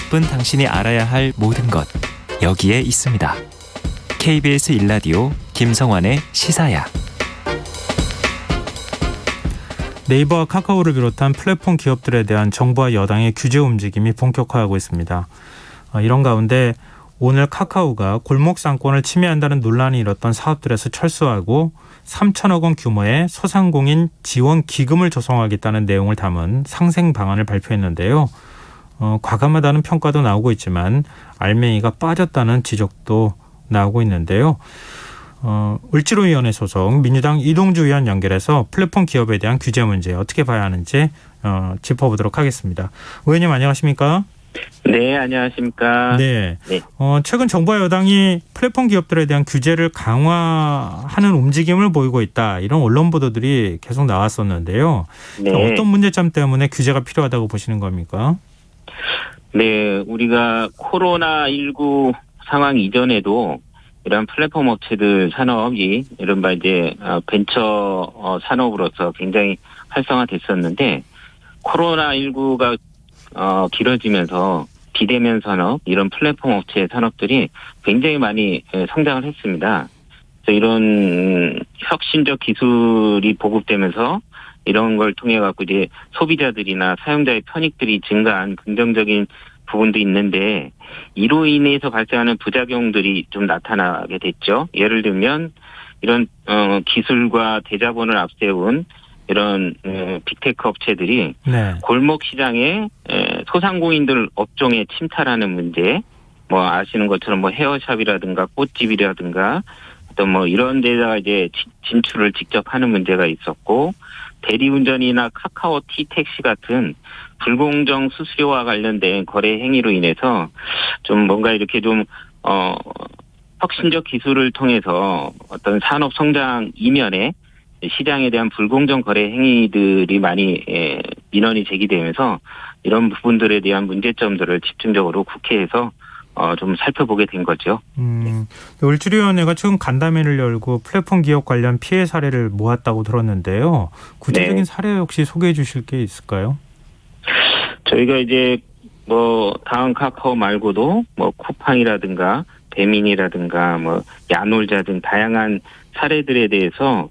바쁜 당신이 알아야 할 모든 것 여기에 있습니다. KBS 1라디오 김성환의 시사야. 네이버와 카카오를 비롯한 플랫폼 기업들에 대한 정부와 여당의 규제 움직임이 본격화하고 있습니다. 이런 가운데 오늘 카카오가 골목상권을 침해한다는 논란이 일었던 사업들에서 철수하고 3천억 원 규모의 소상공인 지원 기금을 조성하겠다는 내용을 담은 상생 방안을 발표했는데요. 과감하다는 평가도 나오고 있지만 알맹이가 빠졌다는 지적도 나오고 있는데요. 을지로위원회 소속 민주당 이동주 의원 연결해서 플랫폼 기업에 대한 규제 문제 어떻게 봐야 하는지 짚어보도록 하겠습니다. 의원님 안녕하십니까? 네, 안녕하십니까? 네. 최근 정부와 여당이 플랫폼 기업들에 대한 규제를 강화하는 움직임을 보이고 있다. 이런 언론 보도들이 계속 나왔었는데요. 네. 어떤 문제점 때문에 규제가 필요하다고 보시는 겁니까? 네, 우리가 코로나19 상황 이전에도 이런 플랫폼 업체들 산업이 이른바 이제 벤처 산업으로서 굉장히 활성화됐었는데 코로나19가 길어지면서 비대면 산업, 이런 플랫폼 업체 산업들이 굉장히 많이 성장을 했습니다. 그래서 이런 혁신적 기술이 보급되면서 이런 걸 통해 갖고 이제 소비자들이나 사용자의 편익들이 증가한 긍정적인 부분도 있는데 이로 인해서 발생하는 부작용들이 좀 나타나게 됐죠. 예를 들면 이런 기술과 대자본을 앞세운 이런 빅테크 업체들이 네. 골목 시장에 소상공인들 업종에 침탈하는 문제, 뭐 아시는 것처럼 뭐 헤어샵이라든가 꽃집이라든가 어떤 뭐 이런 데다가 이제 진출을 직접 하는 문제가 있었고, 대리운전이나 카카오티 택시 같은 불공정 수수료와 관련된 거래 행위로 인해서 좀 뭔가 이렇게 좀 혁신적 기술을 통해서 어떤 산업 성장 이면에 시장에 대한 불공정 거래 행위들이 많이 민원이 제기되면서 이런 부분들에 대한 문제점들을 집중적으로 국회에서 좀 살펴보게 된 거죠. 을지로위원회가 최근 간담회를 열고 플랫폼 기업 관련 피해 사례를 모았다고 들었는데요. 구체적인 네. 사례 혹시 소개해 주실 게 있을까요? 저희가 이제 뭐 다음 카카오 말고도 뭐 쿠팡이라든가 배민이라든가 뭐 야놀자 등 다양한 사례들에 대해서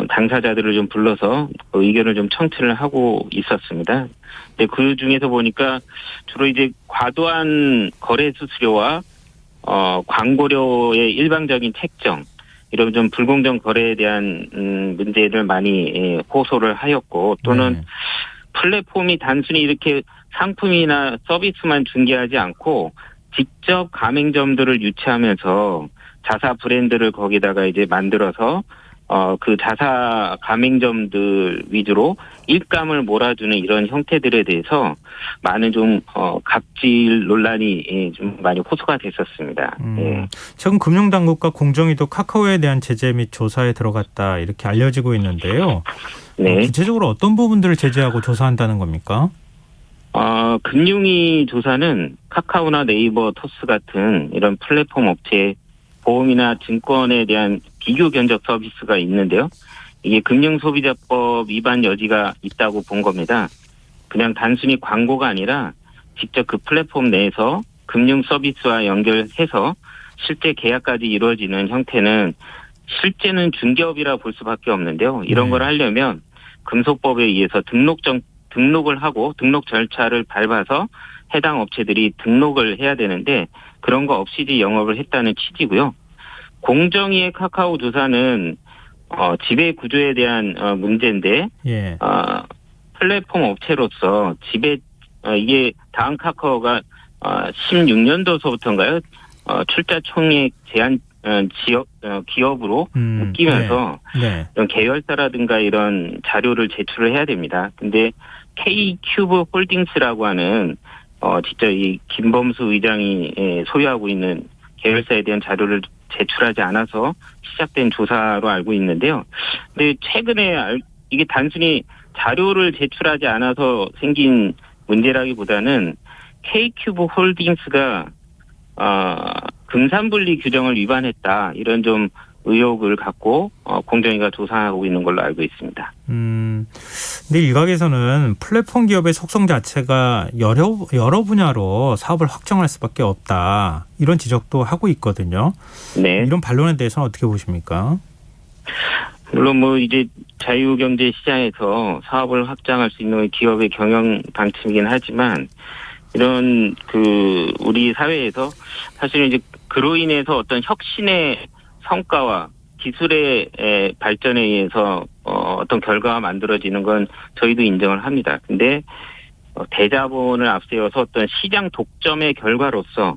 당사자들을 좀 불러서 의견을 좀 청취를 하고 있었습니다. 근데 그 중에서 보니까 주로 이제 과도한 거래 수수료와 광고료의 일방적인 책정, 이런 좀 불공정 거래에 대한 문제를 많이 호소를 하였고, 또는 네. 플랫폼이 단순히 이렇게 상품이나 서비스만 중개하지 않고 직접 가맹점들을 유치하면서 자사 브랜드를 거기다가 이제 만들어서 그 자사 가맹점들 위주로 일감을 몰아주는 이런 형태들에 대해서 많은 좀 갑질 논란이 좀 많이 호소가 됐었습니다. 예. 최근 금융당국과 공정위도 카카오에 대한 제재 및 조사에 들어갔다 이렇게 알려지고 있는데요. 네. 구체적으로 어떤 부분들을 제재하고 조사한다는 겁니까? 금융위 조사는 카카오나 네이버, 토스 같은 이런 플랫폼 업체의 보험이나 증권에 대한 비교 견적 서비스가 있는데요. 이게 금융소비자법 위반 여지가 있다고 본 겁니다. 그냥 단순히 광고가 아니라 직접 그 플랫폼 내에서 금융 서비스와 연결해서 실제 계약까지 이루어지는 형태는 실제는 중개업이라 볼 수밖에 없는데요. 이런 걸 하려면 금속법에 의해서 등록을 하고 등록 절차를 밟아서 해당 업체들이 등록을 해야 되는데 그런 거 없이 영업을 했다는 취지고요. 공정위의 카카오 조사는 지배 구조에 대한 문제인데 예. 플랫폼 업체로서 이게 다음 카카오가 16년도서부터인가요? 출자 총액 제한 기업으로 묶이면서 네. 이런 계열사라든가 이런 자료를 제출을 해야 됩니다. 근데 K큐브 홀딩스라고 하는 진짜 이 김범수 의장이 소유하고 있는 계열사에 대한 자료를 제출하지 않아서 시작된 조사로 알고 있는데요. 근데 최근에 이게 단순히 자료를 제출하지 않아서 생긴 문제라기보다는 K큐브 홀딩스가 금산분리 규정을 위반했다, 이런 좀 의혹을 갖고 공정위가 조사하고 있는 걸로 알고 있습니다. 근데 일각에서는 플랫폼 기업의 속성 자체가 여러 분야로 사업을 확장할 수밖에 없다, 이런 지적도 하고 있거든요. 네. 이런 반론에 대해서는 어떻게 보십니까? 물론 뭐 이제 자유경제 시장에서 사업을 확장할 수 있는 기업의 경영 방침이긴 하지만, 이런 우리 사회에서 사실은 이제 그로 인해서 어떤 혁신의 성과와 기술의 발전에 의해서 어떤 결과가 만들어지는 건 저희도 인정을 합니다. 근데 대자본을 앞세워서 어떤 시장 독점의 결과로서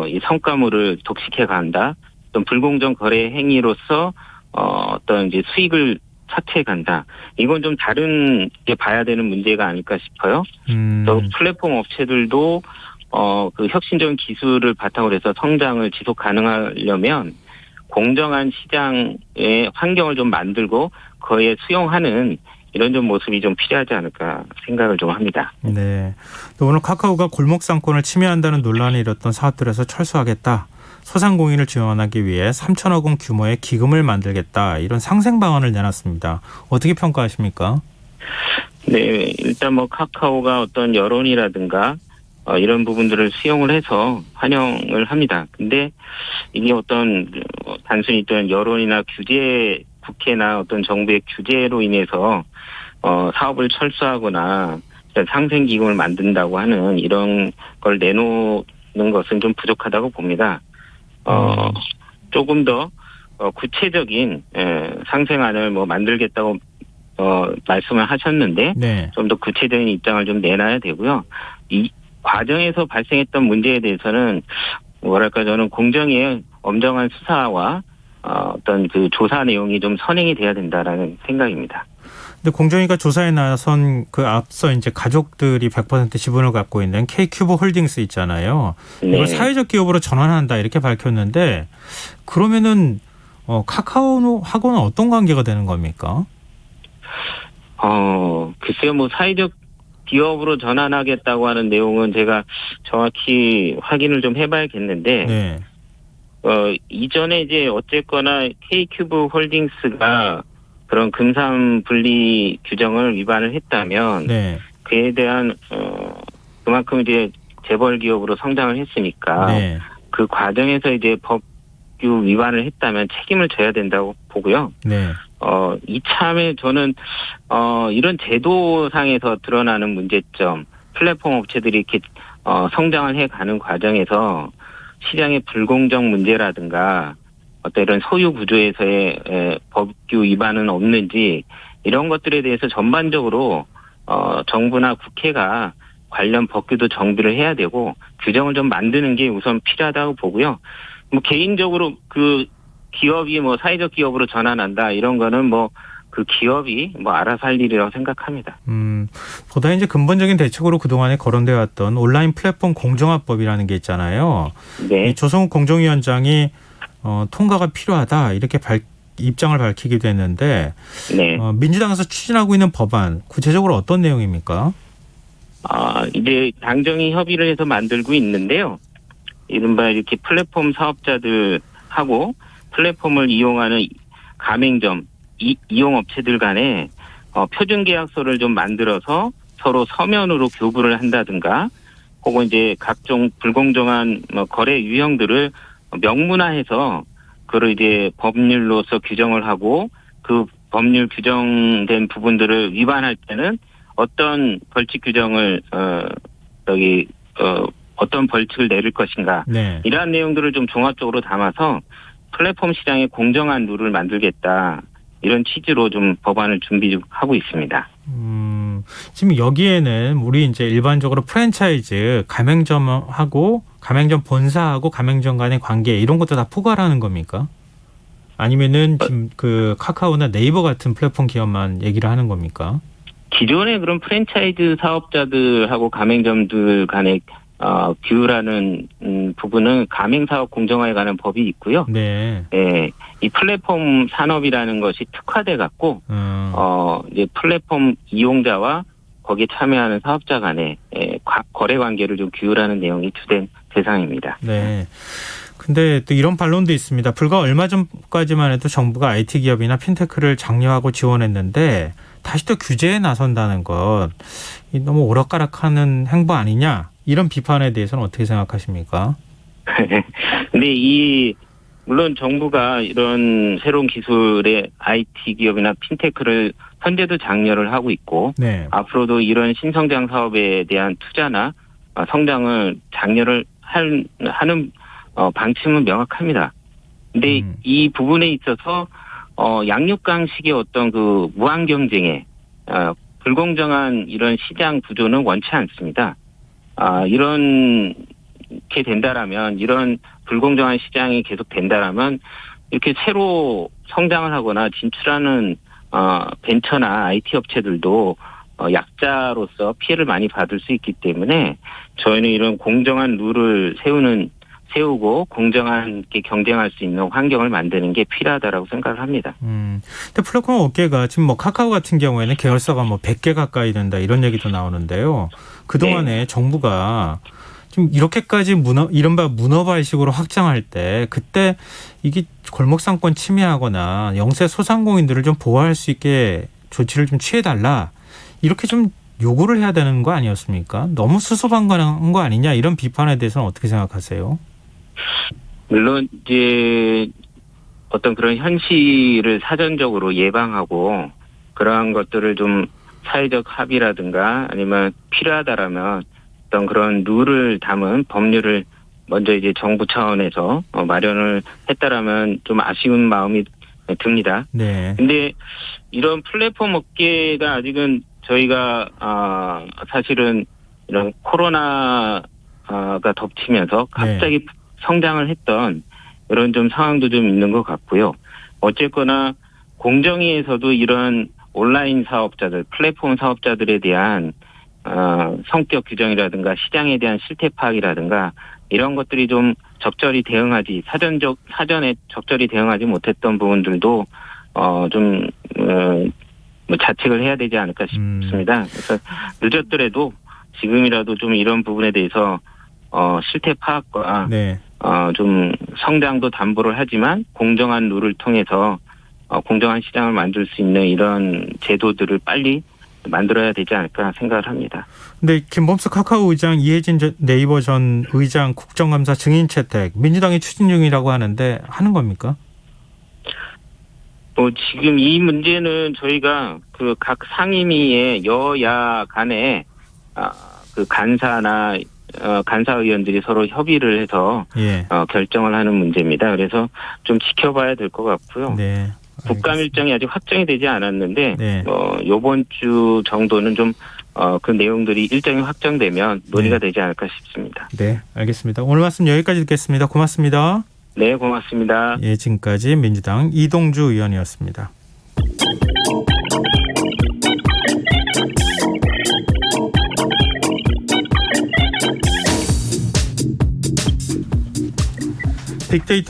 이 성과물을 독식해 간다, 어떤 불공정 거래 행위로서 어떤 이제 수익을 차트에 간다. 이건 좀 다른게 봐야 되는 문제가 아닐까 싶어요. 또 플랫폼 업체들도 그 혁신적인 기술을 바탕으로 해서 성장을 지속 가능하려면 공정한 시장의 환경을 좀 만들고 그에 수용하는 이런 좀 모습이 좀 필요하지 않을까 생각을 좀 합니다. 네. 또 오늘 카카오가 골목상권을 침해한다는 논란이 일었던 사업들에서 철수하겠다, 소상공인을 지원하기 위해 3천억 원 규모의 기금을 만들겠다, 이런 상생 방안을 내놨습니다. 어떻게 평가하십니까? 네, 일단 뭐 카카오가 어떤 여론이라든가 이런 부분들을 수용을 해서 환영을 합니다. 근데 이게 어떤 단순히 어떤 여론이나 규제, 국회나 어떤 정부의 규제로 인해서 사업을 철수하거나 상생 기금을 만든다고 하는 이런 걸 내놓는 것은 좀 부족하다고 봅니다. 조금 더 구체적인 상생안을 뭐 만들겠다고 말씀을 하셨는데, 네. 좀 더 구체적인 입장을 좀 내놔야 되고요. 이 과정에서 발생했던 문제에 대해서는 뭐랄까, 저는 공정위의 엄정한 수사와 어떤 그 조사 내용이 좀 선행이 돼야 된다라는 생각입니다. 근데 공정위가 조사에 나선 그 앞서 이제 가족들이 100% 지분을 갖고 있는 K큐브 홀딩스 있잖아요. 네. 이걸 사회적 기업으로 전환한다, 이렇게 밝혔는데, 그러면은 카카오하고는 어떤 관계가 되는 겁니까? 글쎄요, 뭐 사회적 기업으로 전환하겠다고 하는 내용은 제가 정확히 확인을 좀 해봐야겠는데, 네. 이전에 이제 어쨌거나 K큐브 홀딩스가 그런 금산 분리 규정을 위반을 했다면, 네. 그에 대한 그만큼 이제 재벌 기업으로 성장을 했으니까, 네. 그 과정에서 이제 법규 위반을 했다면 책임을 져야 된다고 보고요. 네. 이참에 저는 이런 제도상에서 드러나는 문제점, 플랫폼 업체들이 이렇게 성장을 해가는 과정에서 시장의 불공정 문제라든가 어떤 이런 소유 구조에서의 법규 위반은 없는지, 이런 것들에 대해서 전반적으로 정부나 국회가 관련 법규도 정비를 해야 되고 규정을 좀 만드는 게 우선 필요하다고 보고요. 뭐 개인적으로 그 기업이 뭐 사회적 기업으로 전환한다, 이런 거는 뭐 그 기업이 뭐 알아서 할 일이라고 생각합니다. 보다 이제 근본적인 대책으로 그동안에 거론되어 왔던 온라인 플랫폼 공정화법이라는 게 있잖아요. 네. 이 조성욱 공정위원장이 통과가 필요하다, 이렇게 입장을 밝히기도 했는데, 네. 민주당에서 추진하고 있는 법안, 구체적으로 어떤 내용입니까? 이제 당정이 협의를 해서 만들고 있는데요. 이른바 이렇게 플랫폼 사업자들하고 플랫폼을 이용하는 가맹점, 이용업체들 간에 표준 계약서를 좀 만들어서 서로 서면으로 교부를 한다든가, 혹은 이제 각종 불공정한 거래 유형들을 명문화해서 그걸 이제 법률로서 규정을 하고, 그 법률 규정된 부분들을 위반할 때는 어떤 벌칙 규정을 어떤 벌칙을 내릴 것인가, 네. 이러한 내용들을 좀 종합적으로 담아서 플랫폼 시장에 공정한 룰을 만들겠다, 이런 취지로 좀 법안을 준비하고 있습니다. 지금 여기에는 우리 이제 일반적으로 프랜차이즈 가맹점하고 가맹점 본사하고 가맹점 간의 관계, 이런 것도 다 포괄하는 겁니까? 아니면은 지금 그 카카오나 네이버 같은 플랫폼 기업만 얘기를 하는 겁니까? 기존의 그런 프랜차이즈 사업자들하고 가맹점들 간의 규율하는 부분은 가맹사업 공정화에 관한 법이 있고요. 네. 예, 이 플랫폼 산업이라는 것이 특화돼 갖고 이제 플랫폼 이용자와 거기에 참여하는 사업자 간의 거래 관계를 좀 규율하는 내용이 주된 대상입니다. 네. 근데 또 이런 반론도 있습니다. 불과 얼마 전까지만 해도 정부가 IT 기업이나 핀테크를 장려하고 지원했는데 다시 또 규제에 나선다는 것 너무 오락가락하는 행보 아니냐 이런 비판에 대해서는 어떻게 생각하십니까? 근데 물론 정부가 이런 새로운 기술의 IT 기업이나 핀테크를 현재도 장려를 하고 있고 네. 앞으로도 이런 신성장 사업에 대한 투자나 성장을 장려를 하는 방침은 명확합니다. 근데 이 부분에 있어서 양육강식의 어떤 그 무한 경쟁에 불공정한 이런 시장 구조는 원치 않습니다. 이렇게 된다라면 이런 불공정한 시장이 계속 된다라면 이렇게 새로 성장을 하거나 진출하는 벤처나 IT 업체들도 약자로서 피해를 많이 받을 수 있기 때문에 저희는 이런 공정한 룰을 세우고 공정하게 경쟁할 수 있는 환경을 만드는 게 필요하다라고 생각을 합니다. 근데 플랫폼 업계가 지금 뭐 카카오 같은 경우에는 계열사가 뭐 100개 가까이 된다 이런 얘기도 나오는데요. 그동안에 네. 정부가 지금 이렇게까지 이른바 문어발식으로 확장할 때 그때 이게 골목상권 침해하거나 영세 소상공인들을 좀 보호할 수 있게 조치를 좀 취해달라 이렇게 좀 요구를 해야 되는 거 아니었습니까? 너무 수소방관한 거 아니냐 이런 비판에 대해서는 어떻게 생각하세요? 물론 이제 어떤 그런 현실을 사전적으로 예방하고 그러한 것들을 좀 사회적 합의라든가 아니면 필요하다라면 어떤 그런 룰을 담은 법률을 먼저 이제 정부 차원에서 마련을 했다라면 좀 아쉬운 마음이 듭니다. 네. 근데 이런 플랫폼 업계가 아직은 저희가 사실은 이런 코로나가 덮치면서 갑자기 성장을 했던 이런 좀 상황도 좀 있는 것 같고요. 어쨌거나 공정위에서도 이런 온라인 사업자들, 플랫폼 사업자들에 대한 성격 규정이라든가 시장에 대한 실태 파악이라든가 이런 것들이 좀 적절히 대응하지 사전에 적절히 대응하지 못했던 부분들도 좀 자책을 해야 되지 않을까 싶습니다. 그래서 늦었더라도 지금이라도 좀 이런 부분에 대해서 실태 파악과 좀 성장도 담보를 하지만 공정한 룰을 통해서 공정한 시장을 만들 수 있는 이런 제도들을 빨리 만들어야 되지 않을까 생각을 합니다. 근데 김범수 카카오 의장, 이해진 네이버 전 의장 국정감사 증인 채택 민주당이 추진 중이라고 하는데 하는 겁니까? 지금 이 문제는 저희가 그 각 상임위의 여야 간에 그 간사나 간사 의원들이 서로 협의를 해서 결정을 하는 문제입니다. 그래서 좀 지켜봐야 될 것 같고요. 네. 국감 일정이 아직 확정이 되지 않았는데 이번 주 정도는 좀 그 내용들이 일정이 확정되면 논의가 되지 않을까 싶습니다. 네, 알겠습니다. 오늘 말씀 여기까지 듣겠습니다. 고맙습니다. 네, 고맙습니다. 예, 지금까지 민주당 이동주 의원이었습니다. 빅데이터로